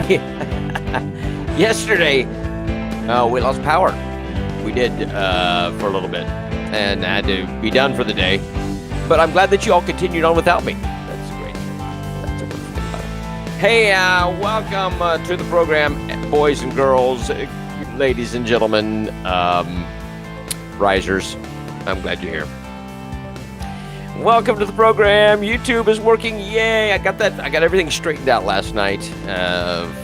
Hey, yesterday we lost power. We did for a little bit, and I had to be done for the day. But I'm glad that you all continued on without me. That's great. That's a wonderful thing about it. Hey, welcome to the program, boys and girls, ladies and gentlemen, risers. I'm glad you're here. Welcome to the program. YouTube is working. Yay. I got everything straightened out last night.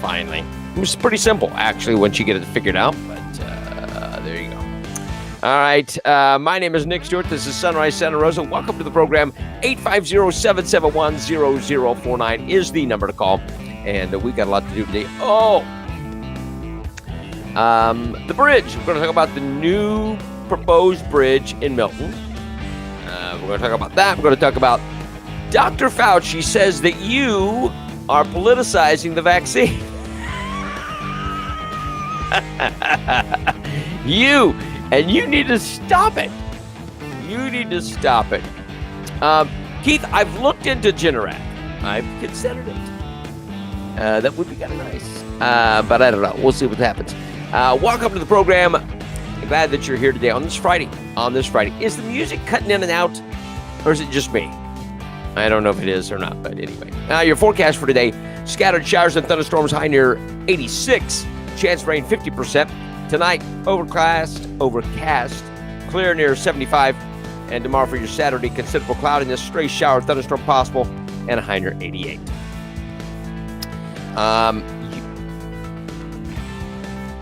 Finally. It was pretty simple, actually, once you get it figured out. But there you go. All right. My name is Nick Stewart. This is Sunrise Santa Rosa. Welcome to the program. 850-771-0049 is the number to call. And we got a lot to do today. The bridge. We're going to talk about the new proposed bridge in Milton. We're going to talk about that. We're going to talk about Dr. Fauci says that you are politicizing the vaccine. You need to stop it. You need to stop it. Keith, I've looked into Generac. I've considered it. That would be kind of nice. But I don't know. We'll see what happens. Welcome to the program. I'm glad that you're here today on this Friday. Is the music cutting in and out, or is it just me? I don't know if it is or not, but anyway. Your forecast for today, scattered showers and thunderstorms, high near 86. Chance of rain 50%. Tonight, overcast, clear near 75. And tomorrow for your Saturday, considerable cloudiness, stray shower, thunderstorm possible, and a high near 88.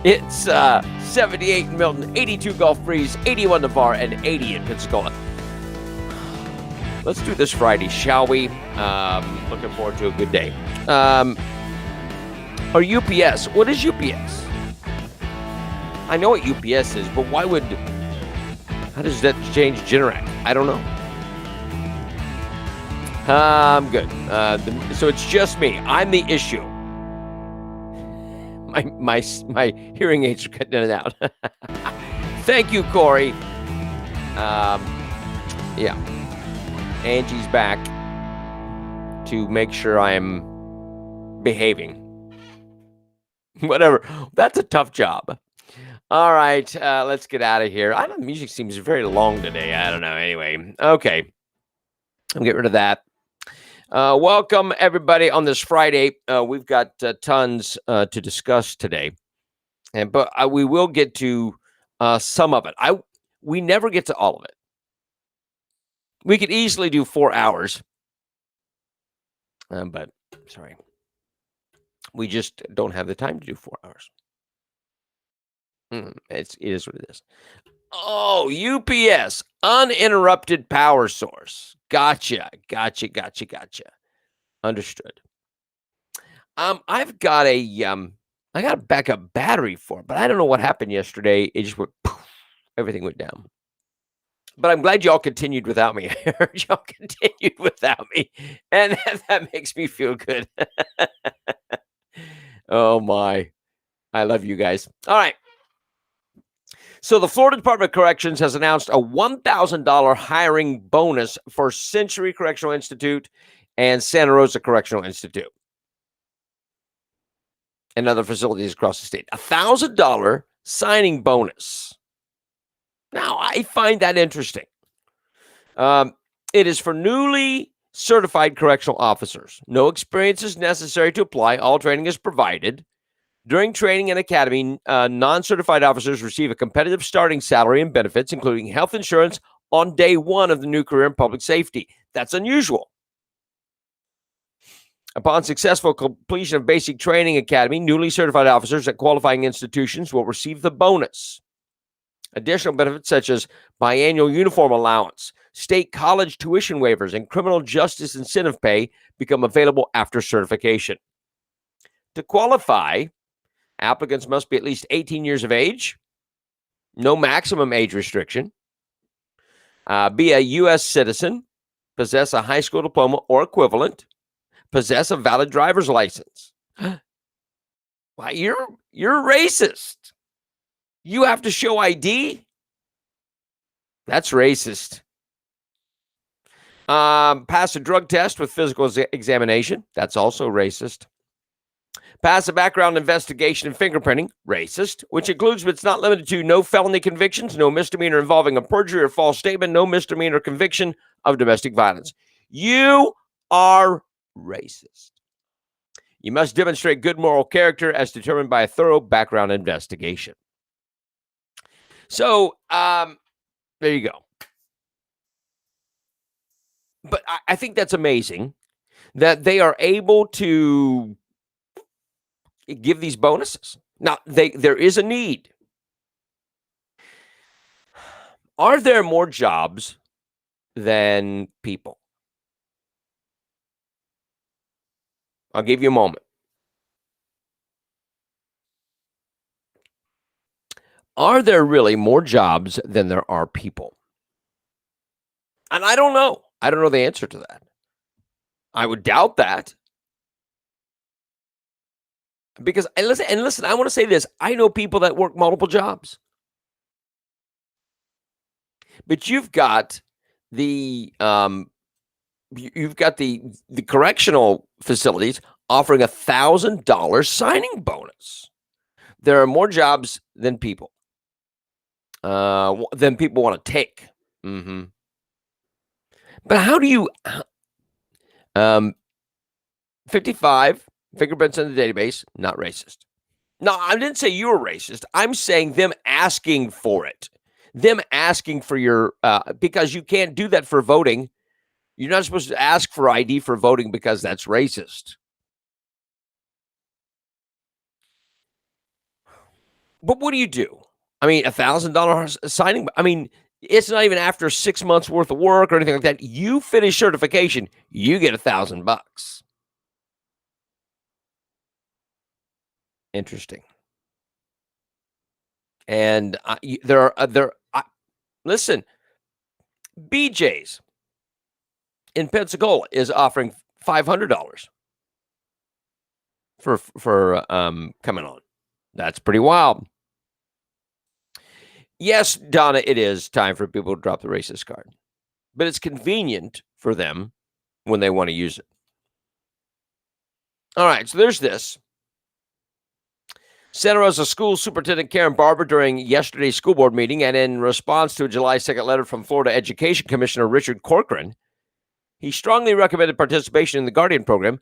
It's 78 in Milton, 82 Gulf Breeze, 81 Navarre, and 80 in Pensacola. Let's do this Friday, shall we? Looking forward to a good day. Or UPS. What is UPS? I know what UPS is, but how does that change Generac? I don't know. I'm good. So it's just me. I'm the issue. My hearing aids are cutting in and out. Thank you, Corey. Yeah. Angie's back to make sure I'm behaving. Whatever. That's a tough job. All right. Let's get out of here. I don't know. The music seems very long today. I don't know. Anyway. Okay. I'll get rid of that. Welcome, everybody, on this Friday. We've got tons to discuss today, but we will get to some of it. We never get to all of it. We could easily do 4 hours, but sorry, we just don't have the time to do 4 hours. It is what it is. Oh, UPS, uninterrupted power source. Gotcha. Understood. I've got a backup battery for it, but I don't know what happened yesterday. It just went poof, everything went down. But I'm glad y'all continued without me. I heard y'all continued without me, and that makes me feel good. Oh my, I love you guys. All right. So the Florida Department of Corrections has announced a $1,000 hiring bonus for Century Correctional Institute and Santa Rosa Correctional Institute and other facilities across the state. $1,000 signing bonus. Now, I find that interesting. It is for newly certified correctional officers. No experience is necessary to apply. All training is provided. During training in academy, non-certified officers receive a competitive starting salary and benefits, including health insurance on day one of the new career in public safety. That's unusual. Upon successful completion of basic training academy, newly certified officers at qualifying institutions will receive the bonus. Additional benefits such as biannual uniform allowance, state college tuition waivers, and criminal justice incentive pay become available after certification. To qualify, applicants must be at least 18 years of age, no maximum age restriction, be a U.S. citizen, possess a high school diploma or equivalent, possess a valid driver's license. Why, you're racist. You have to show ID? That's racist. Pass a drug test with physical examination. That's also racist. Pass a background investigation and fingerprinting. Racist, which includes but it's not limited to no felony convictions, no misdemeanor involving a perjury or false statement, no misdemeanor conviction of domestic violence. You are racist. You must demonstrate good moral character as determined by a thorough background investigation. So, there you go. But I think that's amazing that they are able to give these bonuses. Now, there is a need. Are there more jobs than people? I'll give you a moment. Are there really more jobs than there are people? And I don't know. I don't know the answer to that. I would doubt that. Because, and listen, I want to say this. I know people that work multiple jobs. But you've got the correctional facilities offering $1,000 signing bonus. There are more jobs than people. Than people want to take. Mm-hmm. But how do you 55 fingerprints in the database, not racist. No, I didn't say you were racist. I'm saying them asking for it. Them asking for your because you can't do that for voting. You're not supposed to ask for ID for voting because that's racist. But what do you do? I mean, $1,000 signing. I mean, it's not even after 6 months worth of work or anything like that. You finish certification, you get $1,000. Interesting. And listen, BJ's in Pensacola is offering $500 for coming on. That's pretty wild. Yes, Donna, it is time for people to drop the racist card, but it's convenient for them when they want to use it. All right, so there's this. Santa Rosa School Superintendent Karen Barber during yesterday's school board meeting and in response to a July 2nd letter from Florida Education Commissioner Richard Corcoran, he strongly recommended participation in the Guardian program.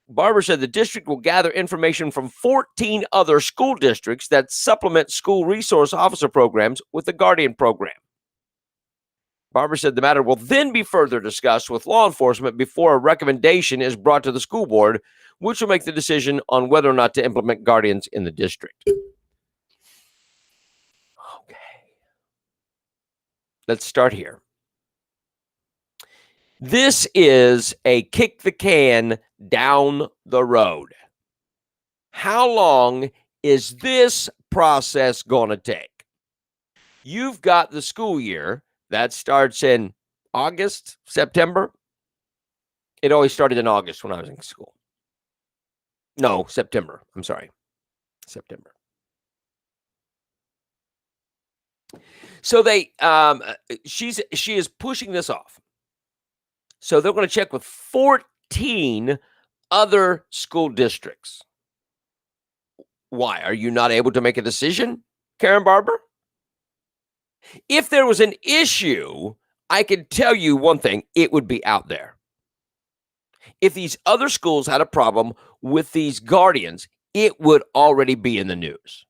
Barber said the district will gather information from 14 other school districts that supplement school resource officer programs with the Guardian program. Barber said the matter will then be further discussed with law enforcement before a recommendation is brought to the school board, which will make the decision on whether or not to implement Guardians in the district. Okay. Let's start here. This is a kick the can down the road. How long is this process going to take? You've got the school year that starts in August, September. It always started in August when I was in school. No, September. I'm sorry. September. So she is pushing this off. So they're going to check with 14 other school districts. Why? Are you not able to make a decision, Karen Barber? If there was an issue, I can tell you one thing, it would be out there. If these other schools had a problem with these guardians, it would already be in the news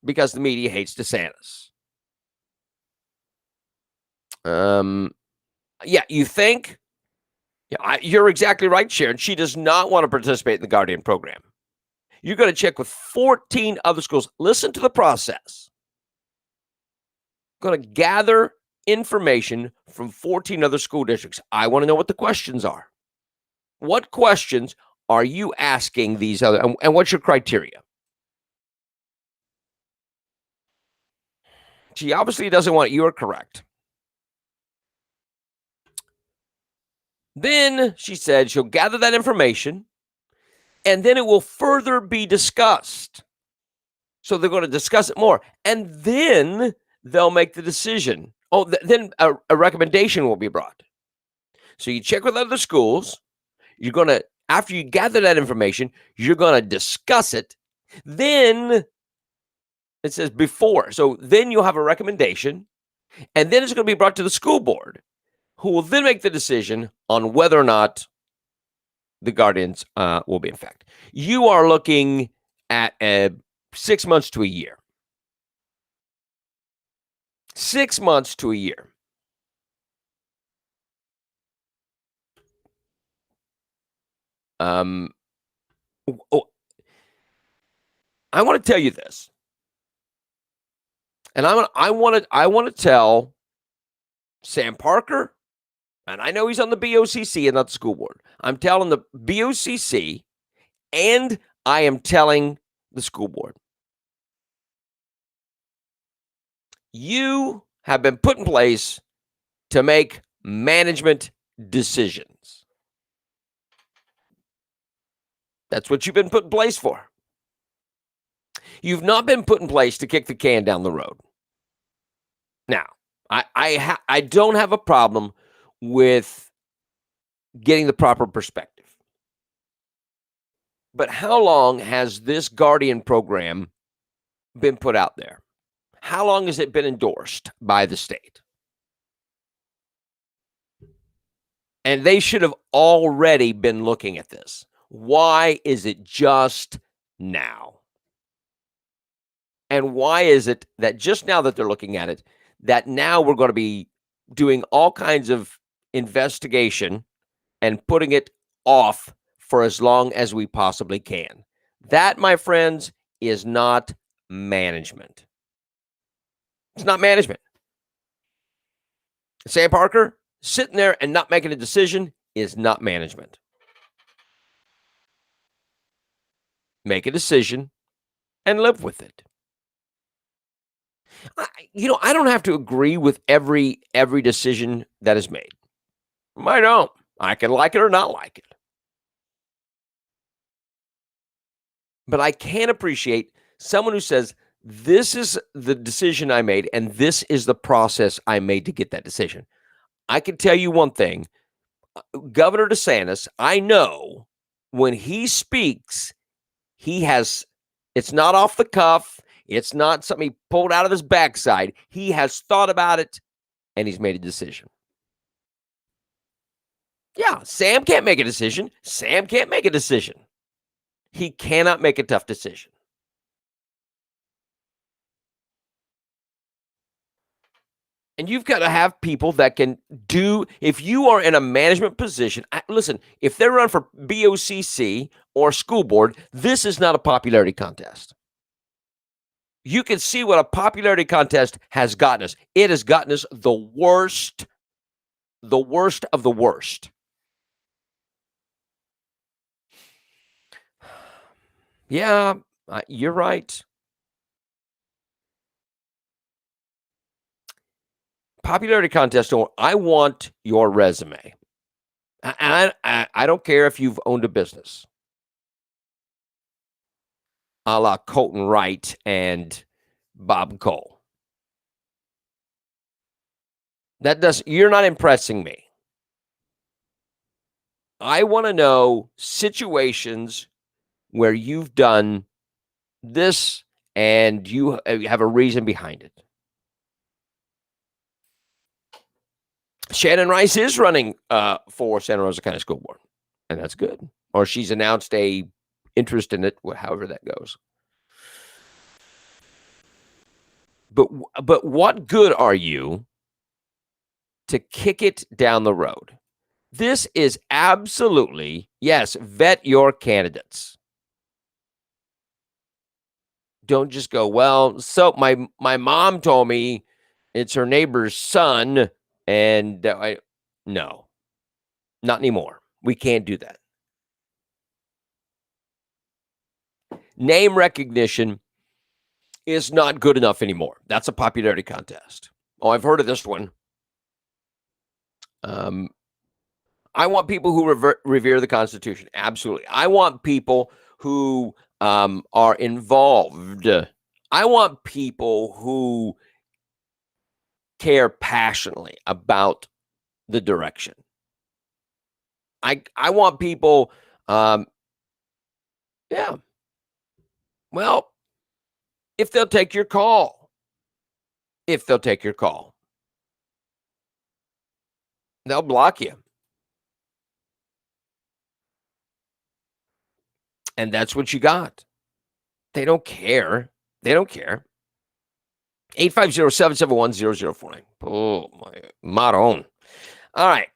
because the media hates DeSantis. Yeah, you think? Yeah, you're exactly right, Sharon. She does not want to participate in the Guardian program. You're going to check with 14 other schools. Listen to the process. Going to gather information from 14 other school districts. I want to know what the questions are. What questions are you asking these other, and what's your criteria? She obviously doesn't want you are correct. Then she said she'll gather that information and then it will further be discussed. So they're going to discuss it more and then they'll make the decision. Then a recommendation will be brought. So you check with other schools. You're going to, after you gather that information, you're going to discuss it. Then it says before. So then you'll have a recommendation and then it's going to be brought to the school board, who will then make the decision on whether or not the guardians will be in effect. You are looking at 6 months to a year. 6 months to a year. I want to tell you this, and I want to tell Sam Parker, and I know he's on the BOCC and not the school board. I'm telling the BOCC, and I am telling the school board. You have been put in place to make management decisions. That's what you've been put in place for. You've not been put in place to kick the can down the road. Now, I don't have a problem with getting the proper perspective. But how long has this Guardian program been put out there? How long has it been endorsed by the state? And they should have already been looking at this. Why is it just now? And why is it that just now that they're looking at it, that now we're going to be doing all kinds of investigation and putting it off for as long as we possibly can? That, my friends, is not management. It's not management. Sam Parker sitting there and not making a decision is not management. Make a decision and live with it. I don't have to agree with every decision that is made. I don't. I can like it or not like it. But I can appreciate someone who says, this is the decision I made, and this is the process I made to get that decision. I can tell you one thing. Governor DeSantis, I know when he speaks, it's not off the cuff. It's not something he pulled out of his backside. He has thought about it, and he's made a decision. Yeah, Sam can't make a decision. Sam can't make a decision. He cannot make a tough decision. And you've got to have people that can do, if you are in a management position, listen, if they're running for BOCC or school board, this is not a popularity contest. You can see what a popularity contest has gotten us. It has gotten us the worst of the worst. Yeah, you're right. Popularity contest, I want your resume. I don't care if you've owned a business, a la Colton Wright and Bob Cole. You're not impressing me. I want to know situations where you've done this and you have a reason behind it. Shannon Rice is running for Santa Rosa County School Board, and that's good. Or she's announced a interest in it, however that goes. But what good are you to kick it down the road? This is absolutely, yes, vet your candidates. Don't just go, well, so my mom told me it's her neighbor's son, and no, not anymore. We can't do that. Name recognition is not good enough anymore. That's a popularity contest. Oh, I've heard of this one. I want people who revere the Constitution. Absolutely. I want people who are involved. I want people who care passionately about the direction. I want people, yeah. Well, if they'll take your call, they'll block you. And that's what you got. They don't care. 850-771-0049. Oh, my maron. All right.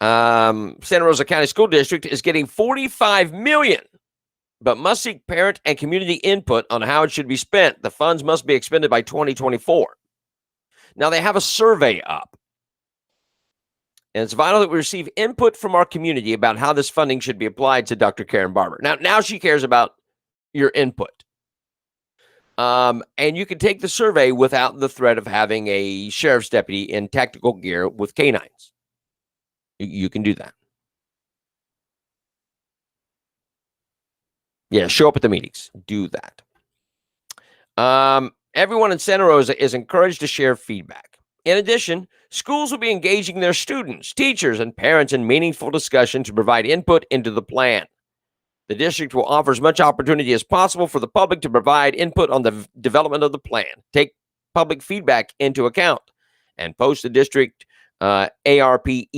Santa Rosa County School District is getting $45 million, but must seek parent and community input on how it should be spent. The funds must be expended by 2024. Now, they have a survey up, and it's vital that we receive input from our community about how this funding should be applied to Dr. Karen Barber. Now she cares about your input. And you can take the survey without the threat of having a sheriff's deputy in tactical gear with canines. You can do that. Yeah, show up at the meetings. Do that. Everyone in Santa Rosa is encouraged to share feedback. In addition, schools will be engaging their students, teachers, and parents in meaningful discussion to provide input into the plan. The district will offer as much opportunity as possible for the public to provide input on the development of the plan, take public feedback into account, and post the district ARPESSER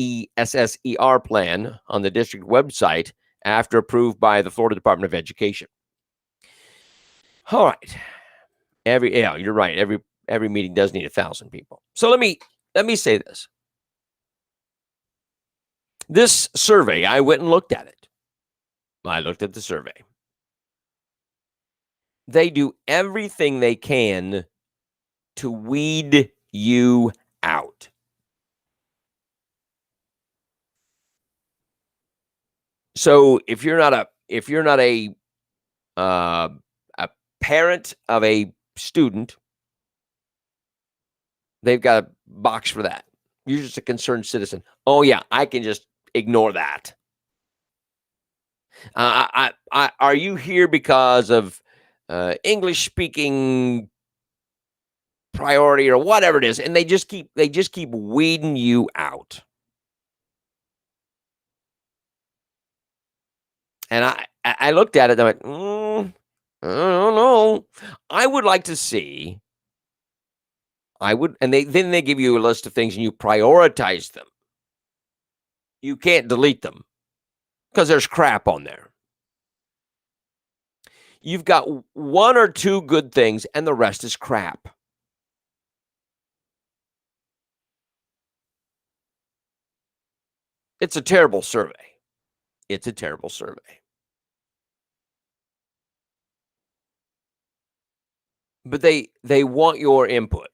plan on the district website after approved by the Florida Department of Education. All right. You're right. Every meeting does need 1,000 people. So let me say this. This survey, I went and looked at it. I looked at the survey. They do everything they can to weed you out. So if you're not a parent of a student, they've got a box for that. You're just a concerned citizen. Oh yeah, I can just ignore that. Are you here because of English speaking priority or whatever it is? And they just keep weeding you out. And I looked at it and I went, I don't know. I would like to see. And then they give you a list of things and you prioritize them. You can't delete them because there's crap on there. You've got one or two good things and the rest is crap. It's a terrible survey. But they want your input.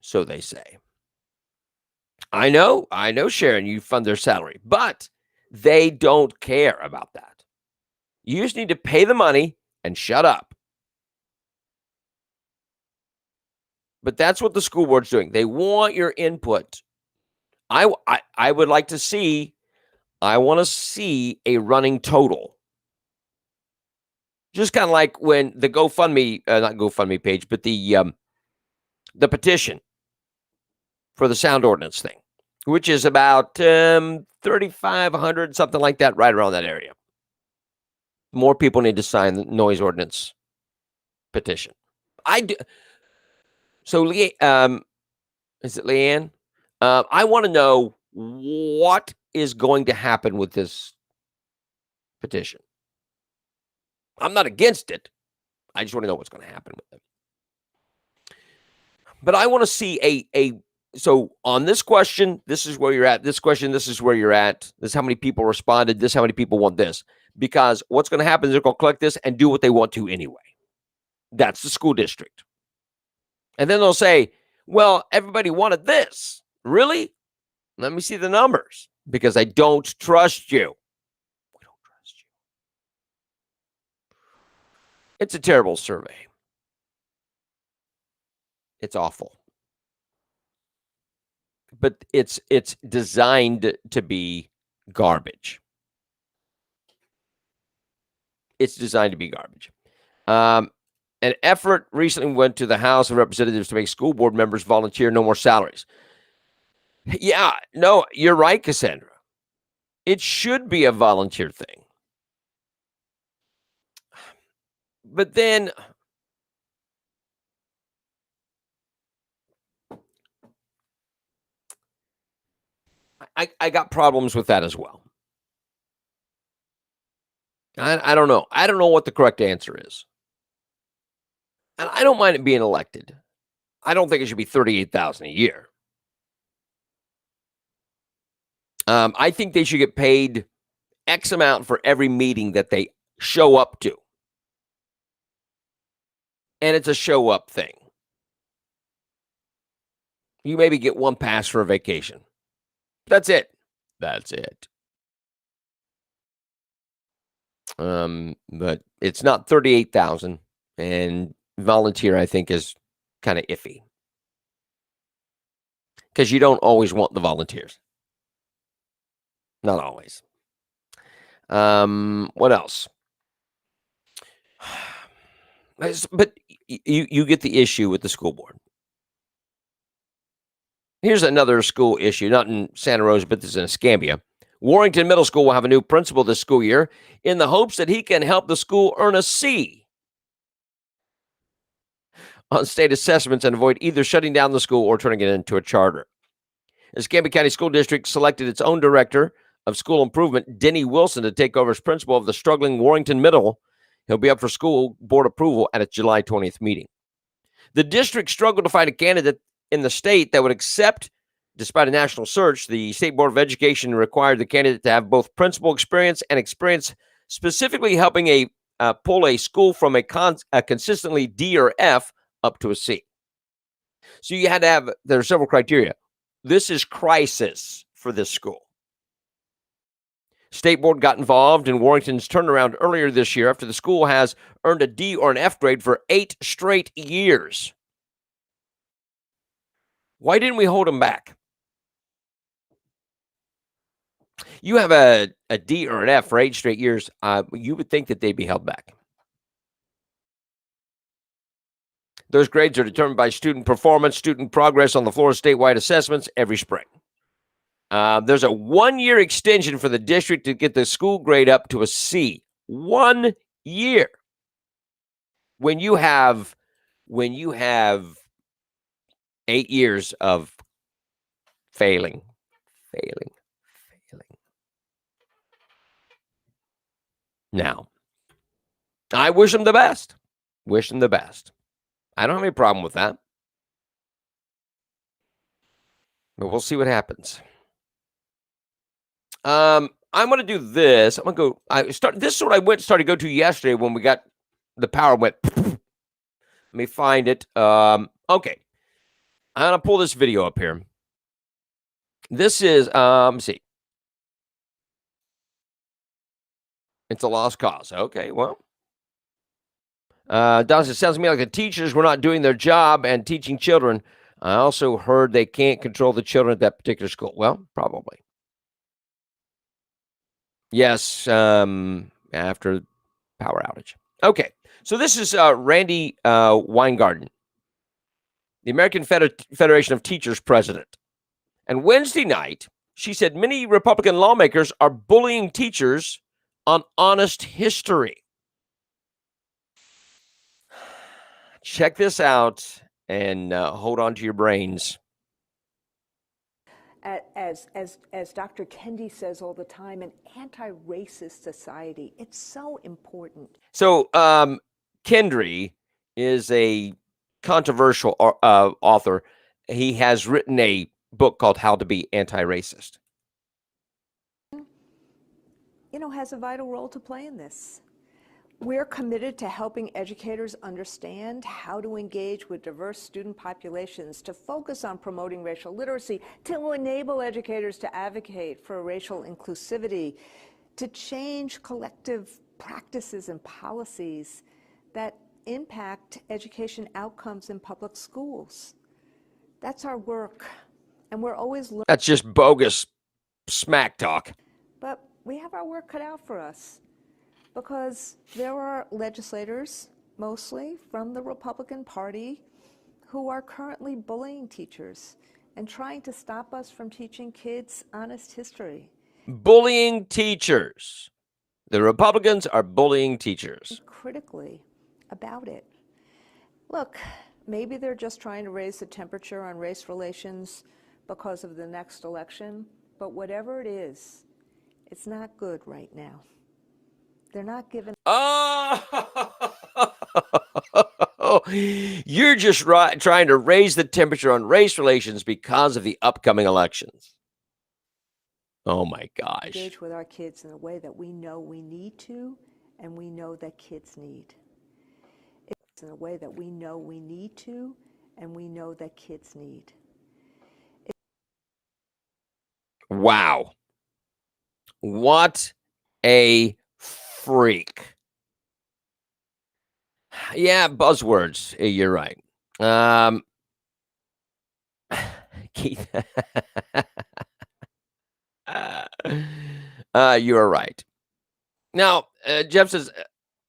So they say. I know, Sharon, you fund their salary, but they don't care about that. You just need to pay the money and shut up. But that's what the school board's doing. They want your input. I would like to see, I want to see a running total. Just kind of like when the GoFundMe, not GoFundMe page, but the petition for the sound ordinance thing, which is about 3,500, something like that, right around that area. More people need to sign the noise ordinance petition. I do. So, is it Leanne? I want to know what is going to happen with this petition. I'm not against it. I just want to know what's going to happen with it. But I want to see so on this question, this is where you're at. This question, this is where you're at. This is how many people responded. This is how many people want this. Because what's going to happen is they're going to collect this and do what they want to anyway. That's the school district. And then they'll say, well, everybody wanted this. Really? Let me see the numbers because I don't trust you. We don't trust you. It's a terrible survey. It's awful. But it's designed to be garbage. It's designed to be garbage. An effort recently went to the House of Representatives to make school board members volunteer no more salaries. Yeah, no, you're right, Cassandra. It should be a volunteer thing. But then I got problems with that as well. I don't know. I don't know what the correct answer is. And I don't mind it being elected. I don't think it should be $38,000 a year. I think they should get paid X amount for every meeting that they show up to. And it's a show up thing. You maybe get one pass for a vacation. That's it. That's it. But it's not 38,000, and volunteer, I think, is kind of iffy because you don't always want the volunteers. Not always. What else? But you get the issue with the school board. Here's another school issue, not in Santa Rosa, but this is in Escambia. Warrington Middle School will have a new principal this school year in the hopes that he can help the school earn a C on state assessments and avoid either shutting down the school or turning it into a charter. Escambia County School District selected its own director of school improvement, Denny Wilson, to take over as principal of the struggling Warrington Middle. He'll be up for school board approval at its July 20th meeting. The district struggled to find a candidate in the state that would accept. Despite a national search, the State Board of Education required the candidate to have both principal experience and experience specifically helping pull a school from a consistently D or F up to a C. So you had to have, there are several criteria. This is crisis for this school. State Board got involved in Warrington's turnaround earlier this year after the school has earned a D or an F grade for 8 straight years. Why didn't we hold them back? You have a D or an F for 8 straight years, you would think that they'd be held back. Those grades are determined by student performance, student progress on the Florida statewide assessments every spring. There's a 1-year extension for the district to get the school grade up to a C. 1 year. When you have 8 years of failing. Now, I wish them the best. Wish them the best. I don't have any problem with that. But we'll see what happens. I'm going to do this. I'm going to go. This is what I started to go to yesterday when we got the power went. Let me find it. Okay. I'm going to pull this video up here. This is, let's see. It's a lost cause. Okay, well. Don says, it sounds to me like the teachers were not doing their job and teaching children. I also heard they can't control the children at that particular school. Well, probably. Yes, after power outage. Okay, so this is Randy Weingarten, the American Federation of Teachers president. And Wednesday night, she said many Republican lawmakers are bullying teachers on honest history. Check this out and hold on to your brains. as Dr. Kendi says all the time, an anti-racist society. It's so important. So Kendry is a controversial author. He has written a book called How to Be Anti-Racist. Has a vital role to play in this. We're committed to helping educators understand how to engage with diverse student populations, to focus on promoting racial literacy, to enable educators to advocate for racial inclusivity, to change collective practices and policies that impact education outcomes in public schools. That's our work, and we're always learning. That's just bogus smack talk. But we have our work cut out for us, because there are legislators, mostly from the Republican Party, who are currently bullying teachers and trying to stop us from teaching kids honest history. Bullying teachers. The Republicans are bullying teachers. Critically about it. Look, maybe they're just trying to raise the temperature on race relations because of the next election, but whatever it is, it's not good right now. They're not giving. Oh, you're just trying to raise the temperature on race relations because of the upcoming elections. Oh my gosh. Engage with our kids in a way that we know we need to, and we know that kids need. It's in a way that we know we need to, and we know that kids need. Wow. What a freak. Yeah, buzzwords. You're right. Keith. You are right. Now, Jeff says,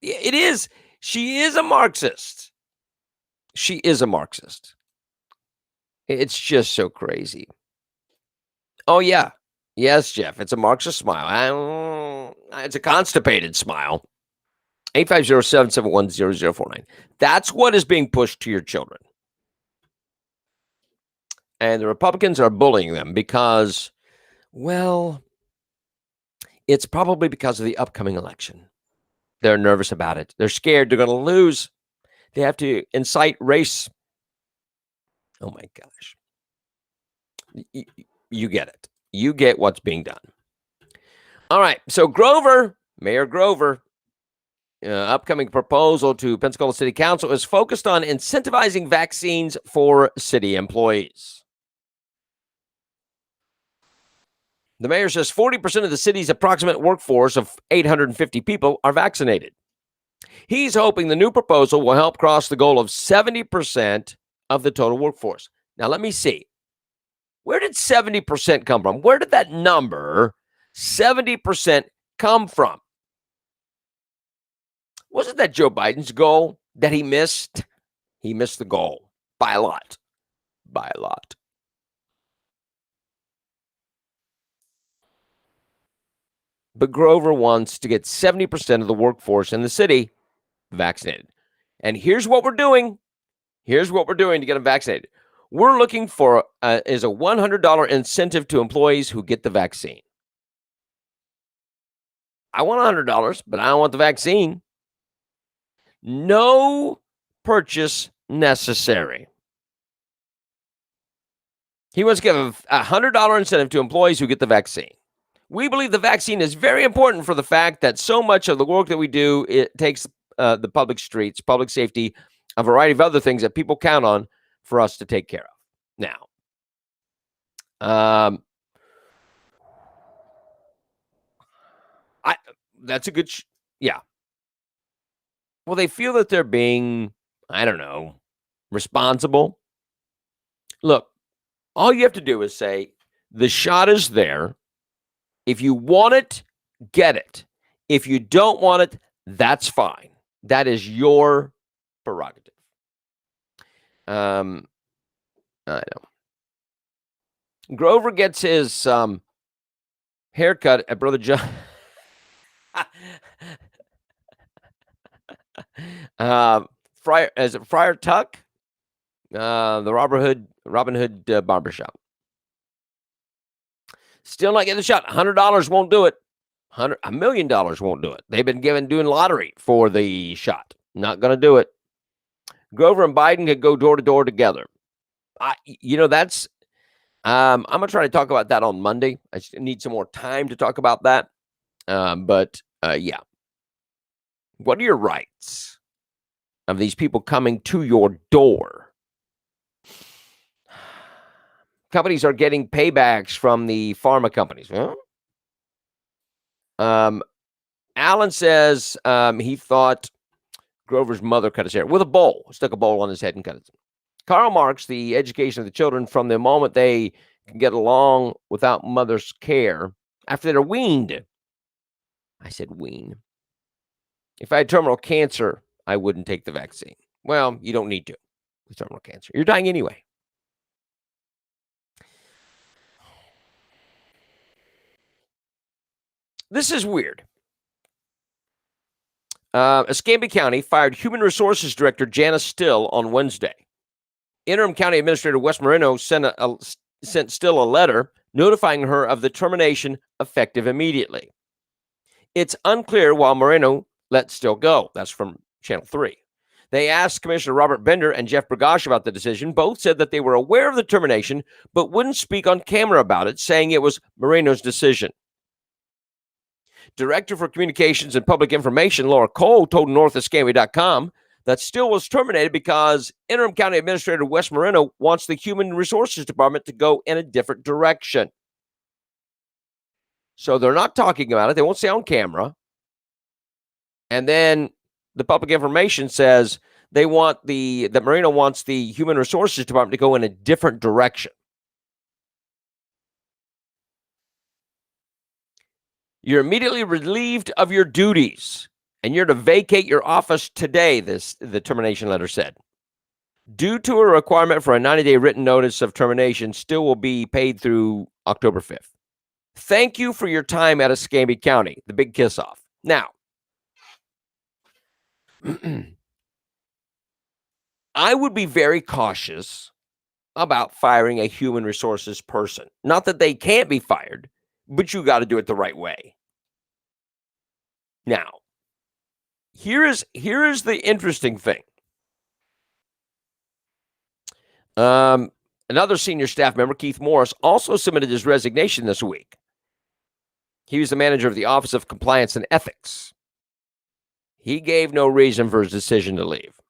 it is. She is a Marxist. She is a Marxist. It's just so crazy. Oh, yeah. Yes, Jeff. It's a Marxist smile. It's a constipated smile. 850-771-0049. That's what is being pushed to your children. And the Republicans are bullying them because, well, it's probably because of the upcoming election. They're nervous about it. They're scared they're going to lose. They have to incite race. Oh, my gosh. You get it. You get what's being done. All right. So Mayor Grover, upcoming proposal to Pensacola City Council is focused on incentivizing vaccines for city employees. The mayor says 40% of the city's approximate workforce of 850 people are vaccinated. He's hoping the new proposal will help cross the goal of 70% of the total workforce. Now, let me see. Where did 70% come from? Where did that number, 70%, come from? Wasn't that Joe Biden's goal that he missed? He missed the goal by a lot. By a lot. But Grover wants to get 70% of the workforce in the city vaccinated. And here's what we're doing. Here's what we're doing to get them vaccinated. We're looking for is a $100 incentive to employees who get the vaccine. I want $100, but I don't want the vaccine. No purchase necessary. He wants to give a $100 incentive to employees who get the vaccine. We believe the vaccine is very important for the fact that so much of the work that we do, it takes the public streets, public safety, a variety of other things that people count on for us to take care of. Now, that's a good, yeah. Well, they feel that they're being, I don't know, responsible. Look, all you have to do is say, the shot is there. If you want it, get it. If you don't want it, that's fine. That is your prerogative. I know. Grover gets his haircut at Brother John. Friar Tuck, the Robin Hood barbershop. Still not getting the shot. $100 won't do it. $1 million won't do it. They've been doing lottery for the shot. Not going to do it. Grover and Biden could go door to door together. That's. I'm going to try to talk about that on Monday. I just need some more time to talk about that. But yeah. What are your rights of these people coming to your door? Companies are getting paybacks from the pharma companies. Huh? Alan says he thought Grover's mother cut his hair with a bowl, stuck a bowl on his head and cut it. Karl Marx, the education of the children from the moment they can get along without mother's care after they're weaned. I said wean. If I had terminal cancer, I wouldn't take the vaccine. Well, you don't need to with terminal cancer. You're dying anyway. This is weird. Escambia County fired Human Resources Director Janice Still on Wednesday. Interim County Administrator Wes Moreno sent Still a letter notifying her of the termination effective immediately. It's unclear why Moreno let Still go. That's from Channel 3. They asked Commissioner Robert Bender and Jeff Bergosh about the decision. Both said that they were aware of the termination, but wouldn't speak on camera about it, saying it was Moreno's decision. Director for Communications and Public Information, Laura Cole, told NorthEscambia.com that Still was terminated because Interim County Administrator Wes Moreno wants the Human Resources Department to go in a different direction. So they're not talking about it. They won't say on camera. And then the public information says that Moreno wants the Human Resources Department to go in a different direction. You're immediately relieved of your duties, and you're to vacate your office today, the termination letter said. Due to a requirement for a 90-day written notice of termination, Still will be paid through October 5th. Thank you for your time at Escambia County, the big kiss-off. Now, I would be very cautious about firing a human resources person. Not that they can't be fired, but you got to do it the right way. Now, here is the interesting thing. Another senior staff member, Keith Morris, also submitted his resignation this week. He was the manager of the Office of Compliance and Ethics. He gave no reason for his decision to leave.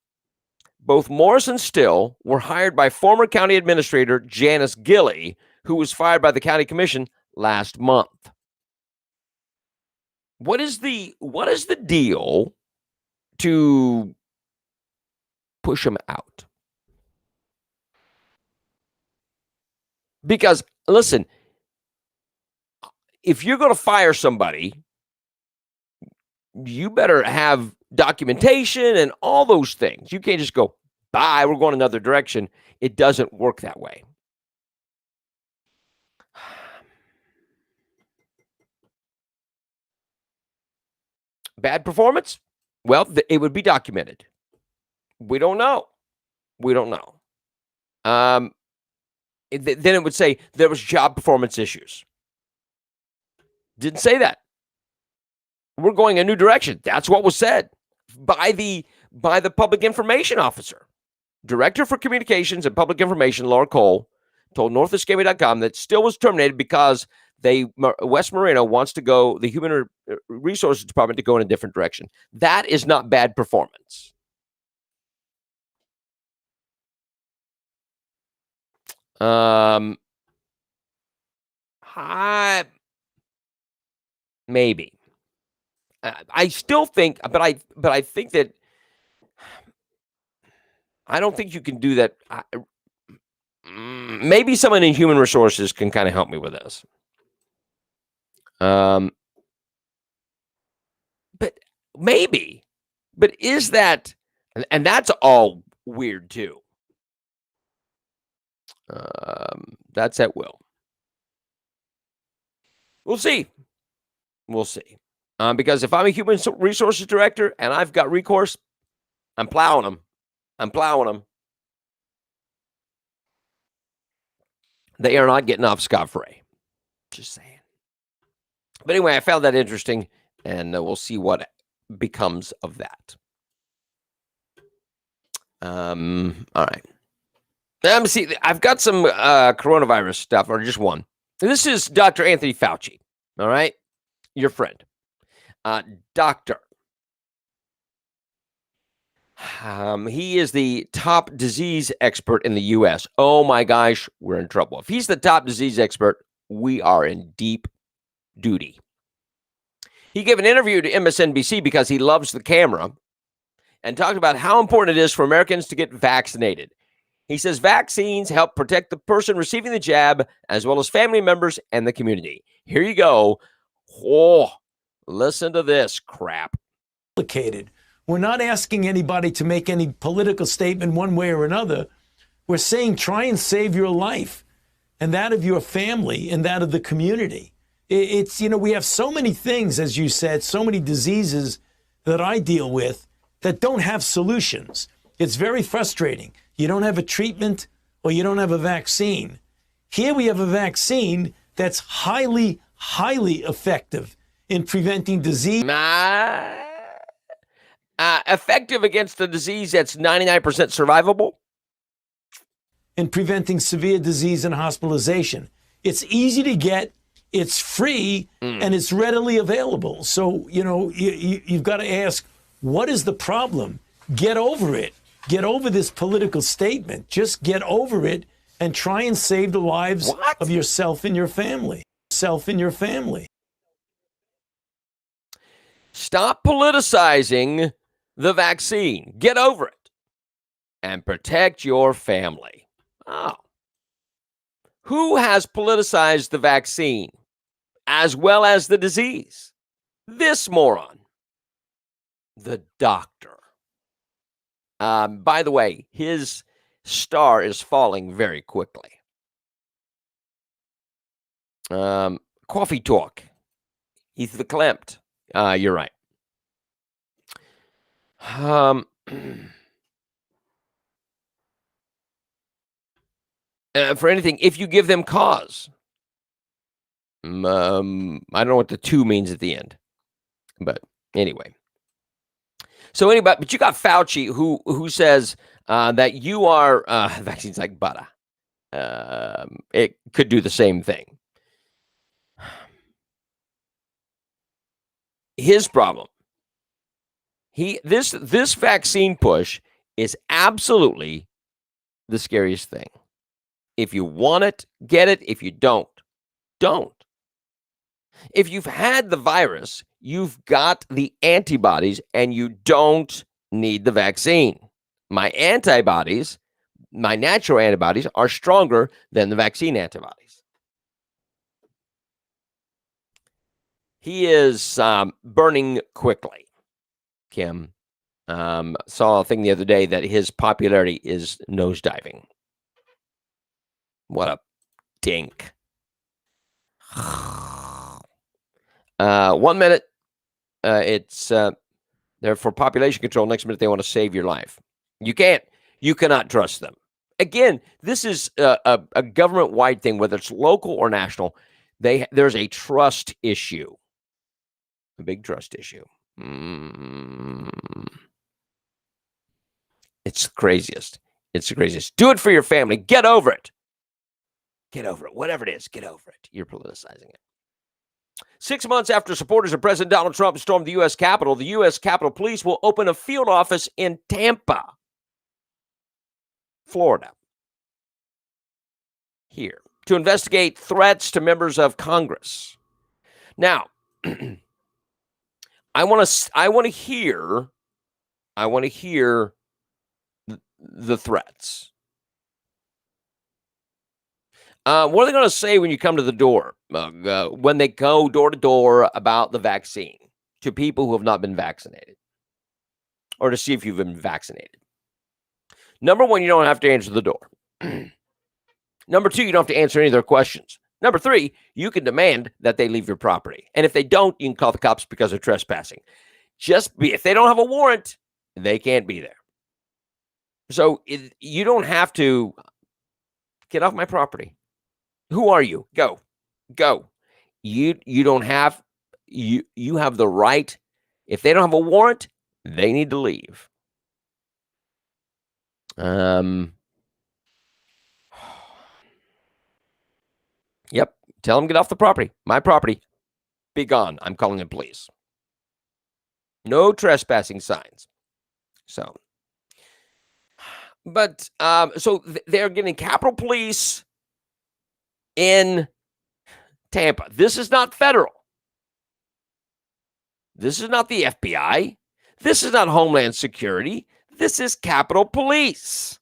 Both Morris and Still were hired by former county administrator Janice Gilley, who was fired by the county commission last month. What is the deal to push them out? Because, listen, if you're going to fire somebody, you better have documentation and all those things. You can't just go, bye, we're going another direction. It doesn't work that way. Bad performance? Well, it would be documented. We don't know. Then it would say there was job performance issues. Didn't say that. We're going a new direction. That's what was said by the public information officer. Director for Communications and Public Information, Laura Cole, told NorthEscambia.com that Still was terminated because Wes Moreno wants the Human Resources Department to go in a different direction. That is not bad performance. Maybe. I still think, but I think that I don't think you can do that. Maybe someone in human resources can kind of help me with this. But maybe. But is that, and that's all weird too. That's at will. We'll see. Because if I'm a human resources director and I've got recourse, I'm plowing them. They are not getting off scot-free. Just saying. But anyway, I found that interesting, and we'll see what becomes of that. All right. Let me see. I've got some coronavirus stuff, or just one. This is Dr. Anthony Fauci. All right. Your friend. Doctor. He is the top disease expert in the U.S. Oh my gosh, we're in trouble. If he's the top disease expert, we are in deep duty. He gave an interview to MSNBC because he loves the camera and talked about how important it is for Americans to get vaccinated. He says vaccines help protect the person receiving the jab as well as family members and the community. Here you go. Oh, listen to this crap. We're not asking anybody to make any political statement one way or another. We're saying try and save your life and that of your family and that of the community. It's, we have so many things, as you said, so many diseases that I deal with that don't have solutions. It's very frustrating. You don't have a treatment or you don't have a vaccine. Here we have a vaccine that's highly, highly effective in preventing disease. Effective against the disease that's 99% survivable? In preventing severe disease and hospitalization. It's easy to get, it's free, and it's readily available. So, you've got to ask, what is the problem? Get over it. Get over this political statement. Just get over it and try and save the lives of yourself and your family. Self and your family. Stop politicizing the vaccine. Get over it and protect your family. Oh. Who has politicized the vaccine as well as the disease? This moron. The doctor. By the way, his star is falling very quickly. Coffee talk. He's the Klimt. You're right. For anything, if you give them cause. I don't know what the 2 means at the end. But anyway. So anybody, but you got Fauci who says that you are vaccines like butter. It could do the same thing. His problem. This vaccine push is absolutely the scariest thing. If you want it, get it. If you don't, don't. If you've had the virus, you've got the antibodies and you don't need the vaccine. My antibodies, my natural antibodies, are stronger than the vaccine antibodies. He is burning quickly, Kim. Saw a thing the other day that his popularity is nosediving. What a dink. 1 minute, it's they're for population control. Next minute, they want to save your life. You cannot trust them. Again, this is a government-wide thing, whether it's local or national. There's a trust issue, a big trust issue. It's the craziest. It's the craziest. Do it for your family. Get over it. Get over it. Whatever it is, get over it. You're politicizing it. 6 months after supporters of President Donald Trump stormed the U.S. Capitol, the U.S. Capitol Police will open a field office in Tampa, Florida, here, to investigate threats to members of Congress. Now, I want to hear the threats. What are they going to say when you come to the door? When they go door to door about the vaccine to people who have not been vaccinated, or to see if you've been vaccinated? Number one, you don't have to answer the door. Number two, you don't have to answer any of their questions. Number three, you can demand that they leave your property. And if they don't, you can call the cops because of trespassing. If they don't have a warrant, they can't be there. So you don't have to get off my property. Who are you? Go. You don't have you have the right. If they don't have a warrant, they need to leave. Yep. Tell them get off the property. My property. Be gone. I'm calling the police. No trespassing signs. So, but so they're getting Capitol Police in Tampa. This is not federal. This is not the FBI. This is not Homeland Security. This is Capitol Police.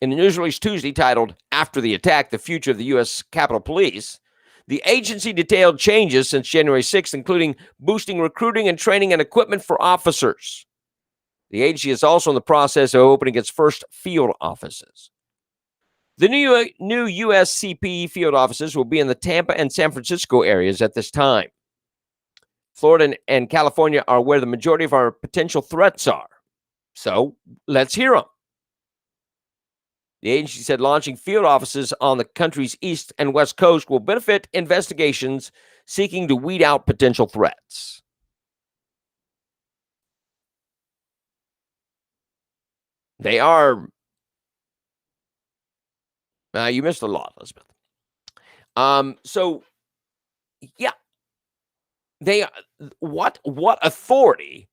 In a news release Tuesday titled, "After the Attack, the Future of the U.S. Capitol Police," the agency detailed changes since January 6th, including boosting recruiting and training and equipment for officers. The agency is also in the process of opening its first field offices. The new USCP field offices will be in the Tampa and San Francisco areas at this time. Florida and California are where the majority of our potential threats are. So let's hear them. The agency said launching field offices on the country's east and west coast will benefit investigations seeking to weed out potential threats. They are. You missed a lot, Elizabeth. So, yeah, they. What authority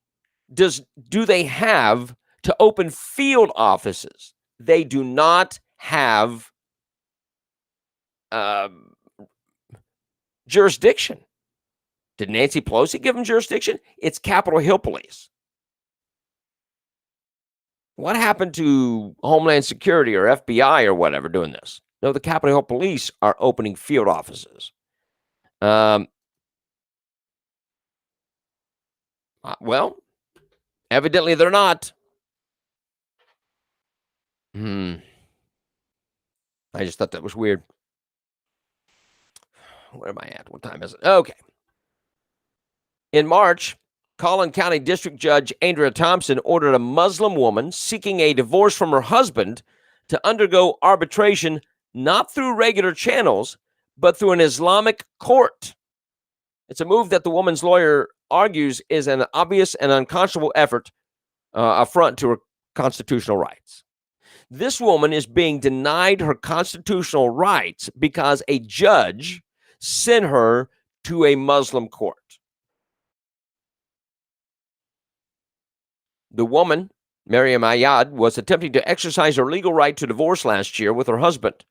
do they have to open field offices? They do not have jurisdiction. Did Nancy Pelosi give them jurisdiction? It's Capitol Hill Police. What happened to Homeland Security or FBI or whatever doing this? No, the Capitol Hill Police are opening field offices. Well, evidently they're not. I just thought that was weird. Where am I at? What time is it? Okay. In March, Collin County District Judge Andrea Thompson ordered a Muslim woman seeking a divorce from her husband to undergo arbitration not through regular channels, but through an Islamic court. It's a move that the woman's lawyer argues is an obvious and unconscionable affront to her constitutional rights. This woman is being denied her constitutional rights because a judge sent her to a Muslim court. The woman, Maryam Ayad, was attempting to exercise her legal right to divorce last year with her husband.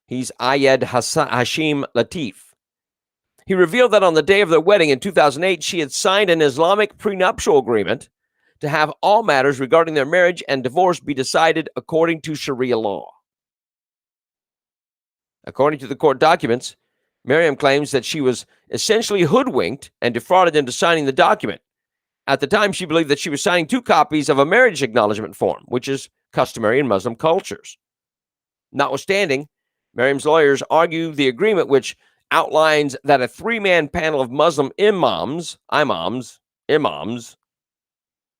He's Ayed Hashim Latif. He revealed that on the day of their wedding in 2008, she had signed an Islamic prenuptial agreement to have all matters regarding their marriage and divorce be decided according to Sharia law. According to the court documents, Maryam claims that she was essentially hoodwinked and defrauded into signing the document. At the time, she believed that she was signing 2 copies of a marriage acknowledgement form, which is customary in Muslim cultures. Notwithstanding, Maryam's lawyers argue the agreement, which outlines that a 3-man panel of Muslim imams,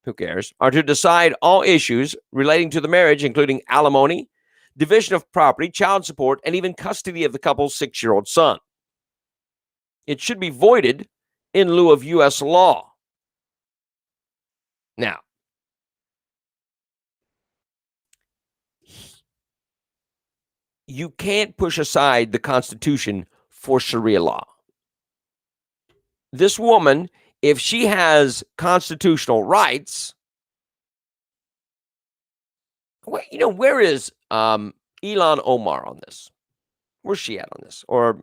who cares, are to decide all issues relating to the marriage, including alimony, division of property, child support, and even custody of the couple's 6-year-old son. It should be voided in lieu of U.S. law. Now, you can't push aside the Constitution for Sharia law. This woman, if she has constitutional rights, where is Ilhan Omar on this? Where's she at on this? Or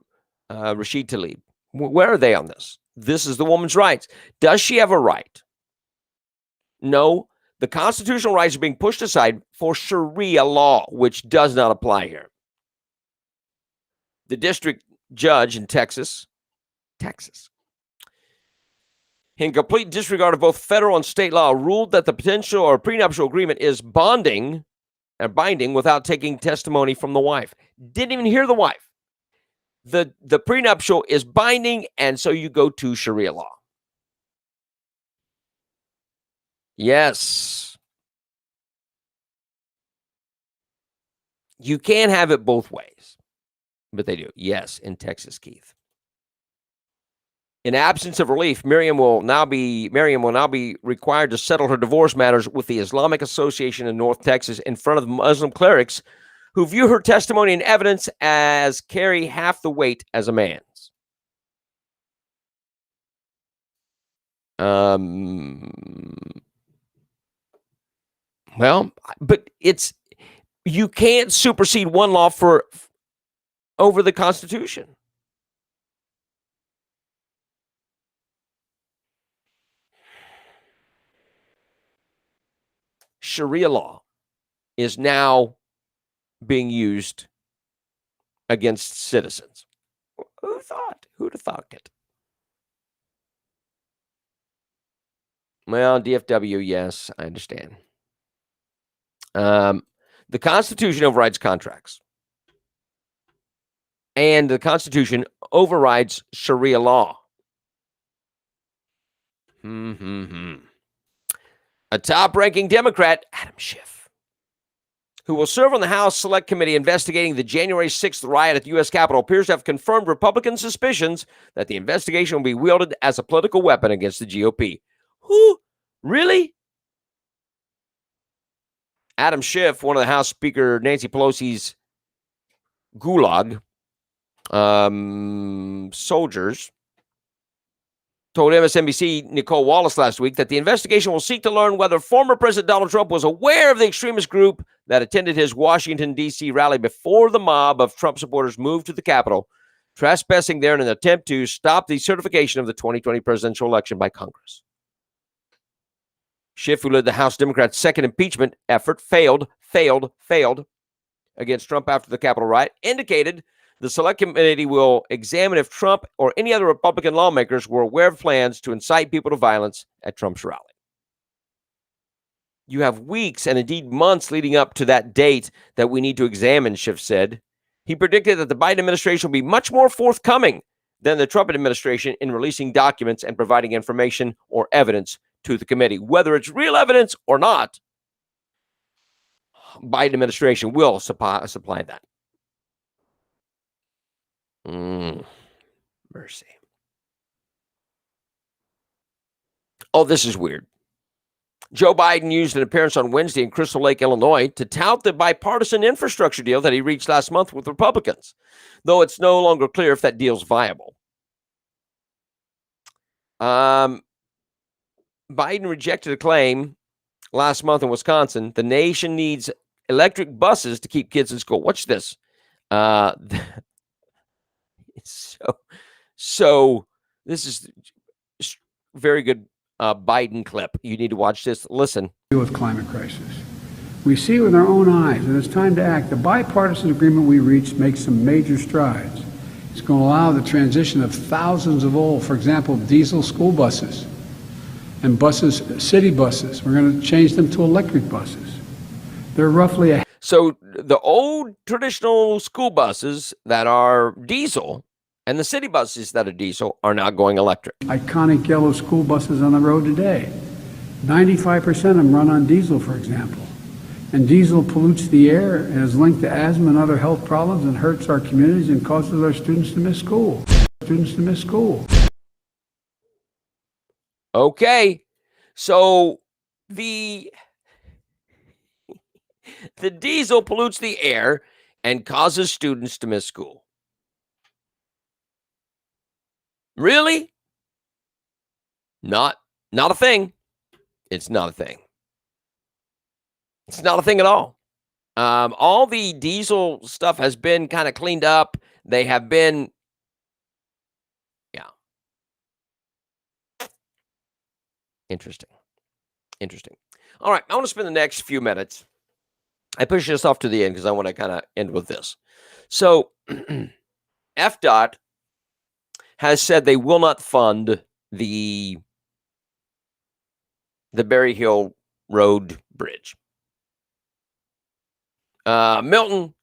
Rashid Tlaib? Where are they on this? This is the woman's rights. Does she have a right? No, the constitutional rights are being pushed aside for Sharia law, which does not apply here. The district judge in Texas, in complete disregard of both federal and state law, ruled that the potential or prenuptial agreement is binding without taking testimony from the wife. Didn't even hear the wife. The prenuptial is binding, and so you go to Sharia law. Yes. You can't have it both ways. But they do. Yes, in Texas, Keith. In absence of relief, Miriam will now be required to settle her divorce matters with the Islamic Association in North Texas in front of Muslim clerics who view her testimony and evidence as carry half the weight as a man's. Well, but you can't supersede one law over the Constitution. Sharia law is now being used against citizens. Who'd have thought it? Well, DFW, yes, I understand. The Constitution overrides contracts. And the Constitution overrides Sharia law. A top-ranking Democrat, Adam Schiff, who will serve on the House Select Committee investigating the January 6th riot at the U.S. Capitol, appears to have confirmed Republican suspicions that the investigation will be wielded as a political weapon against the GOP. Who? Really? Adam Schiff, one of the House Speaker Nancy Pelosi's gulag soldiers, told MSNBC Nicole Wallace last week that the investigation will seek to learn whether former President Donald Trump was aware of the extremist group that attended his Washington, D.C. rally before the mob of Trump supporters moved to the Capitol, trespassing there in an attempt to stop the certification of the 2020 presidential election by Congress. Schiff, who led the House Democrats' second impeachment effort, failed against Trump after the Capitol riot, indicated the Select Committee will examine if Trump or any other Republican lawmakers were aware of plans to incite people to violence at Trump's rally. You have weeks and indeed months leading up to that date that we need to examine, Schiff said. He predicted that the Biden administration will be much more forthcoming than the Trump administration in releasing documents and providing information or evidence to the committee. Whether it's real evidence or not, Biden administration will supply that. Mercy. Oh, this is weird. Joe Biden used an appearance on Wednesday in Crystal Lake, Illinois, to tout the bipartisan infrastructure deal that he reached last month with Republicans, though it's no longer clear if that deal's viable. Biden rejected a claim last month in Wisconsin. The nation needs electric buses to keep kids in school. Watch this. So this is very good Biden clip. You need to watch this. Listen. With climate crisis, we see with our own eyes that it's time to act. The bipartisan agreement we reached makes some major strides. It's going to allow the transition of thousands of old, for example, diesel school buses and buses, city buses. We're going to change them to electric buses. They're roughly So the old traditional school buses that are diesel and the city buses that are diesel are now going electric. Iconic yellow school buses on the road today. 95% of them run on diesel, for example. And diesel pollutes the air and is linked to asthma and other health problems and hurts our communities and causes our students to miss school. Okay. So the diesel pollutes the air and causes students to miss school. Really? Not a thing. It's not a thing. It's not a thing at all. All the diesel stuff has been kind of cleaned up. They have been, Interesting. All right, I want to spend the next few minutes. I push this off to the end because I want to kind of end with this. So, FDOT has said they will not fund the Berry Hill Road Bridge. Milton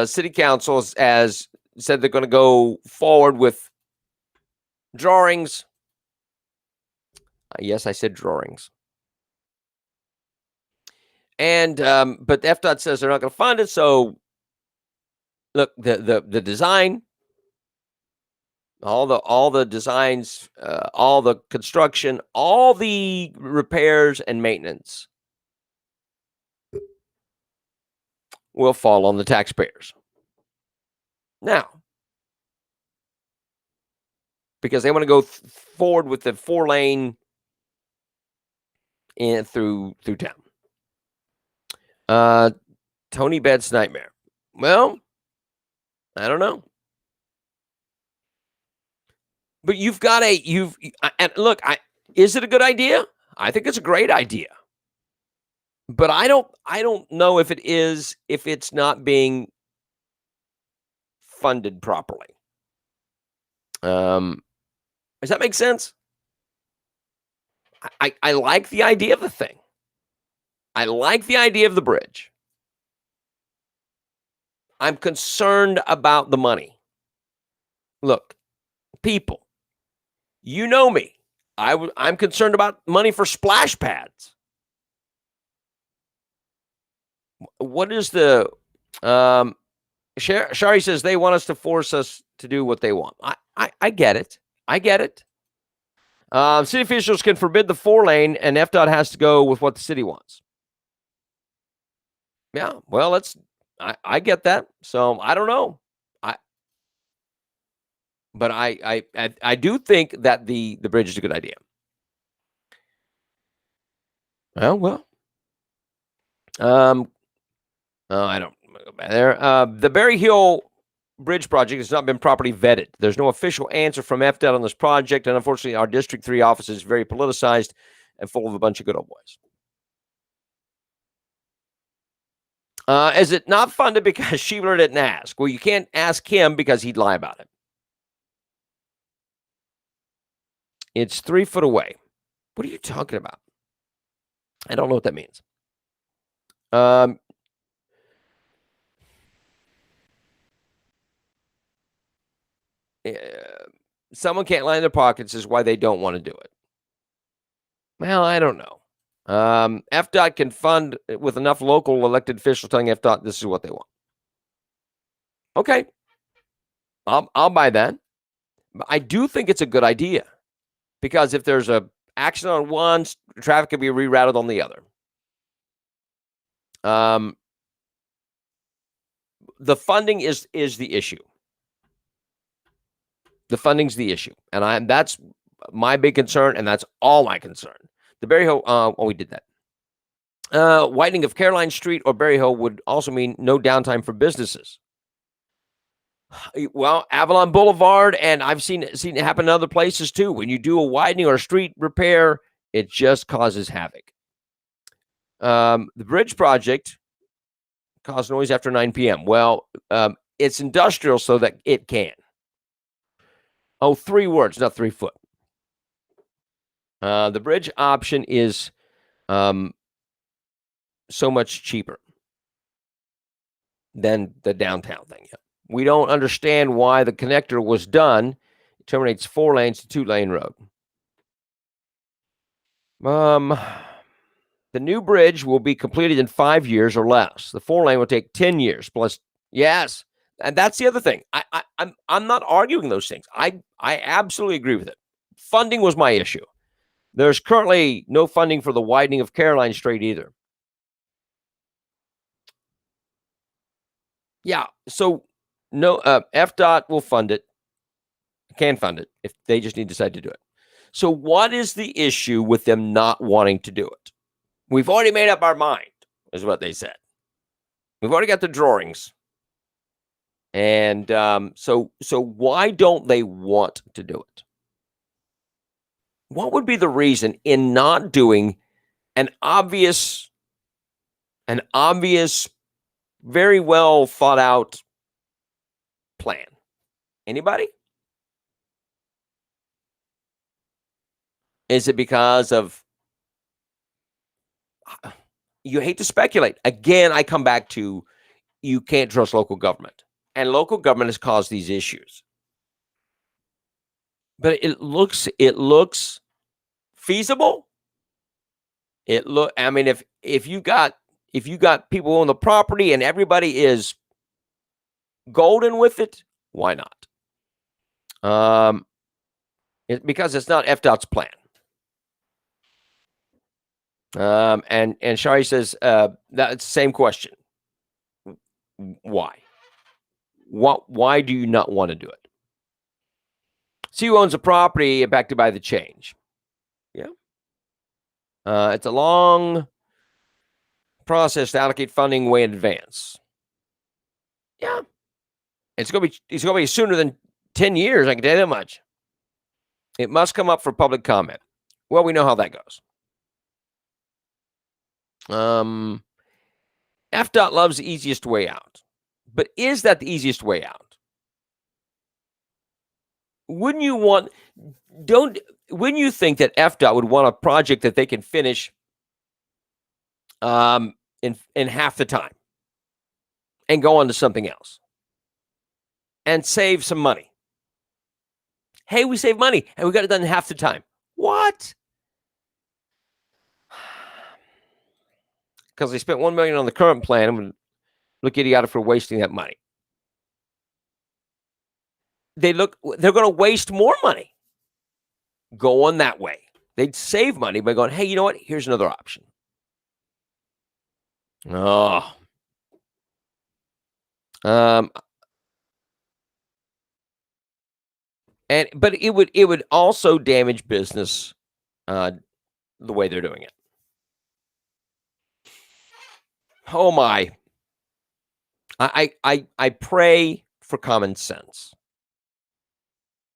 City Council has said they're going to go forward with drawings. Yes, I said drawings. And but FDOT says they're not going to fund it, so look, the design, all the designs, all the construction, all the repairs and maintenance will fall on the taxpayers. Now, because they want to go forward with the 4-lane in through town. Tony Bennett's nightmare. Well, I don't know. But and look, is it a good idea? I think it's a great idea. But I don't know if it's not being funded properly. Does that make sense? I like the idea of the thing. I like the idea of the bridge. I'm concerned about the money. Look, people, you know me. I'm concerned about money for splash pads. What is the Shari says they want us to force us to do what they want. I get it. I get it. City officials can forbid the 4-lane, and FDOT has to go with what the city wants. Yeah, well, I get that. So I don't know. But I do think that the bridge is a good idea. Well. I don't go back there. The Berry Hill Bridge project has not been properly vetted. There's no official answer from FDOT on this project, and unfortunately, our District 3 office is very politicized and full of a bunch of good old boys. Is it not funded because Sheevler didn't ask? Well, you can't ask him because he'd lie about it. It's 3 foot away. What are you talking about? I don't know what that means. Someone can't line their pockets is why they don't want to do it. Well, I don't know. FDOT can fund with enough local elected officials telling FDOT this is what they want. Okay. I'll buy that. But I do think it's a good idea because if there's a accident on one, traffic can be rerouted on the other. The funding is the issue. The funding's the issue, and that's my big concern, and that's all my concern. The Berry Hill, we did that. Widening of Caroline Street or Berry Hill would also mean no downtime for businesses. Well, Avalon Boulevard, and I've seen it happen in other places too. When you do a widening or a street repair, it just causes havoc. The bridge project caused noise after 9 p.m. Well, it's industrial so that it can. Oh, 3 words, not 3 foot. The bridge option is so much cheaper than the downtown thing. We don't understand why the connector was done. It terminates 4 lanes to 2-lane road. The new bridge will be completed in 5 years or less. The 4-lane will take 10 years plus. Yes. And that's the other thing. I'm not arguing those things. I absolutely agree with it. Funding was my issue. There's currently no funding for the widening of Caroline Street either. Yeah, so no, FDOT will fund it, can fund it if they just need to decide to do it. So what is the issue with them not wanting to do it? We've already made up our mind, is what they said. We've already got the drawings. And so why don't they want to do it? What would be the reason in not doing an obvious, very well thought out plan? Anybody? Is it because of, you hate to speculate. Again, I come back to, you can't trust local government. And local government has caused these issues. But it looks feasible. I mean, if you got people on the property and everybody is golden with it, why not? Because it's not FDOT's plan. And Shari says that's the same question. Why? Why do you not want to do it? See who owns a property impacted by the change. Yeah. It's a long process to allocate funding way in advance. Yeah. It's gonna be sooner than 10 years, I can tell you that much. It must come up for public comment. Well, we know how that goes. FDOT loves the easiest way out. But is that the easiest way out? Wouldn't you think that FDOT would want a project that they can finish in half the time and go on to something else and save some money? Hey, we save money and we got it done in half the time. What? Because they spent $1 million on the current plan and look idiotic for wasting that money. They're going to waste more money going that way. They'd save money by going, hey, you know what? Here's another option. Oh. But it would also damage business the way they're doing it. Oh my. I pray for common sense.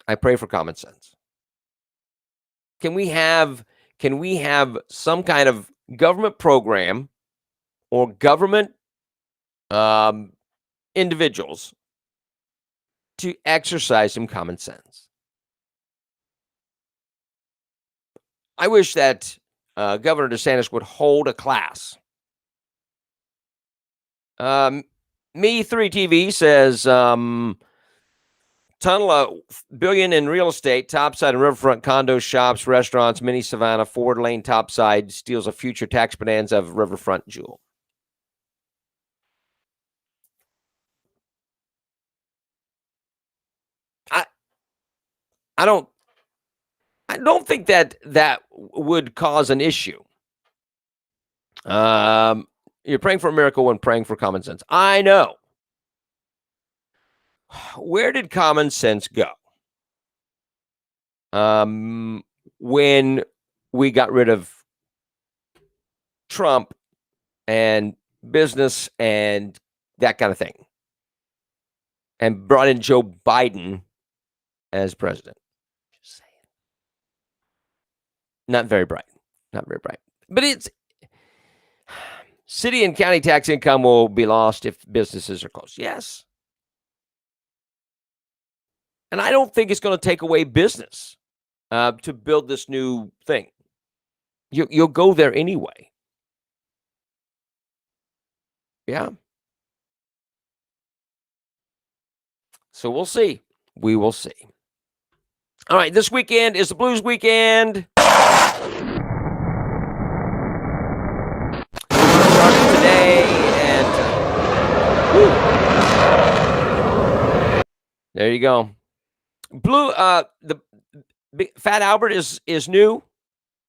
I pray for common sense. Can we have some kind of government program or government individuals to exercise some common sense? I wish that Governor DeSantis would hold a class. Me3 TV says tunnel $1 billion in real estate, topside and riverfront condos, shops, restaurants, mini Savannah, Ford lane topside steals a future tax bonanza of riverfront jewel. I don't think that would cause an issue. You're praying for a miracle when praying for common sense. I know. Where did common sense go? When we got rid of Trump and business and that kind of thing, and brought in Joe Biden as president. Just saying. Not very bright. But it's city and county tax income will be lost if businesses are closed. Yes. And I don't think it's going to take away business to build this new thing. You'll go there anyway. Yeah. So we'll see. We will see. All right, this weekend is the Blues weekend. Starting today, and there you go. Blue. The Fat Albert is new.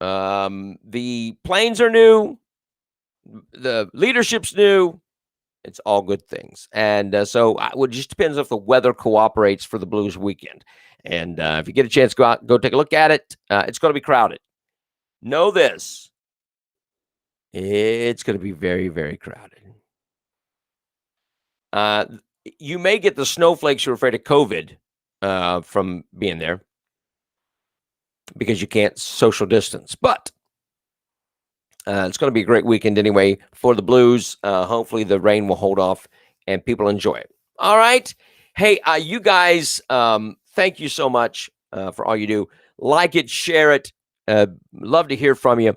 The planes are new. The leadership's new. It's all good things. And so it just depends if the weather cooperates for the Blues weekend. And if you get a chance, go out, go take a look at it. It's going to be crowded. Know this. It's going to be very, very crowded. You may get the snowflakes who are afraid of COVID from being there because you can't social distance. But it's going to be a great weekend anyway for the Blues. Hopefully the rain will hold off and people enjoy it. All right. Hey, you guys, thank you so much for all you do. Like it, share it. Love to hear from you.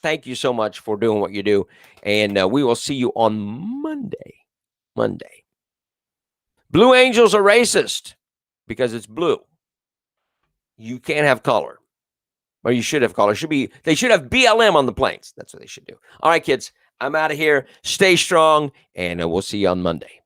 Thank you so much for doing what you do. And we will see you on Monday. Blue Angels are racist because it's blue. You can't have color. Or you should have color. They should have BLM on the planes. That's what they should do. All right, kids. I'm out of here. Stay strong, and we'll see you on Monday.